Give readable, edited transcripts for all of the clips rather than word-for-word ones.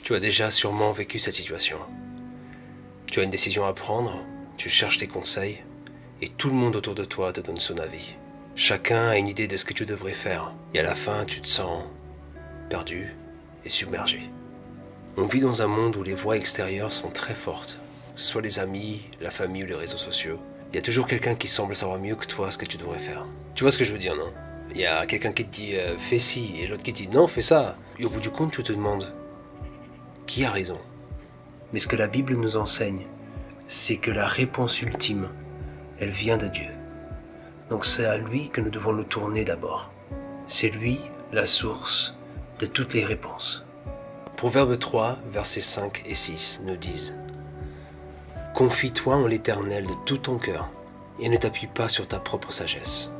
Tu as déjà sûrement vécu cette situation. Tu as une décision à prendre, tu cherches tes conseils, et tout le monde autour de toi te donne son avis. Chacun a une idée de ce que tu devrais faire, et à la fin tu te sens perdu et submergé. On vit dans un monde où les voix extérieures sont très fortes, que ce soit les amis, la famille ou les réseaux sociaux. Il y a toujours quelqu'un qui semble savoir mieux que toi ce que tu devrais faire. Tu vois ce que je veux dire, non? Il y a quelqu'un qui te dit fais ci, et l'autre qui te dit non, fais ça. Et au bout du compte, tu te demandes qui a raison? Mais ce que la Bible nous enseigne, c'est que la réponse ultime, elle vient de Dieu. Donc c'est à lui que nous devons nous tourner d'abord. C'est lui la source de toutes les réponses. Proverbe 3, versets 5 et 6 nous disent « Confie-toi en l'Éternel de tout ton cœur et ne t'appuie pas sur ta propre sagesse. »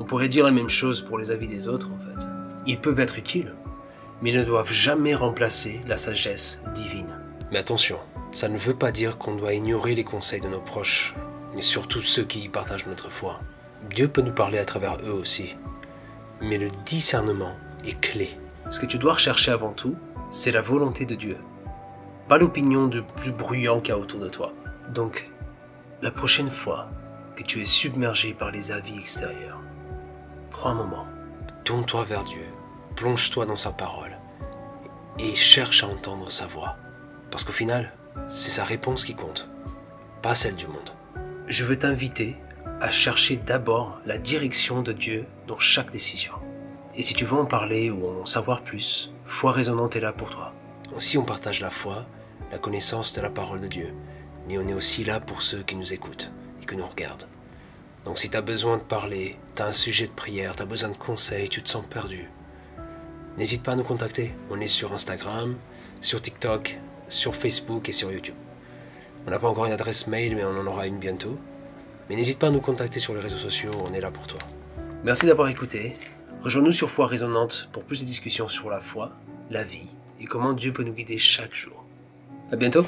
On pourrait dire la même chose pour les avis des autres en fait. Ils peuvent être utiles, mais ils ne doivent jamais remplacer la sagesse divine. Mais attention, ça ne veut pas dire qu'on doit ignorer les conseils de nos proches, et surtout ceux qui partagent notre foi. Dieu peut nous parler à travers eux aussi, mais le discernement est clé. Ce que tu dois rechercher avant tout, c'est la volonté de Dieu, pas l'opinion du plus bruyant qu'il y a autour de toi. Donc, la prochaine fois que tu es submergé par les avis extérieurs, prends un moment, tourne-toi vers Dieu, plonge-toi dans sa parole et cherche à entendre sa voix. Parce qu'au final, c'est sa réponse qui compte, pas celle du monde. Je veux t'inviter à chercher d'abord la direction de Dieu dans chaque décision. Et si tu veux en parler ou en savoir plus, Foi Résonante est là pour toi. Aussi on partage la foi, la connaissance de la parole de Dieu, mais on est aussi là pour ceux qui nous écoutent et qui nous regardent. Donc si tu as besoin de parler, tu as un sujet de prière, tu as besoin de conseils, tu te sens perdu, n'hésite pas à nous contacter. On est sur Instagram, sur TikTok, sur Facebook et sur YouTube. On n'a pas encore une adresse mail, mais on en aura une bientôt. Mais n'hésite pas à nous contacter sur les réseaux sociaux, on est là pour toi. Merci d'avoir écouté. Rejoins-nous sur Foi Résonante pour plus de discussions sur la foi, la vie et comment Dieu peut nous guider chaque jour. À bientôt.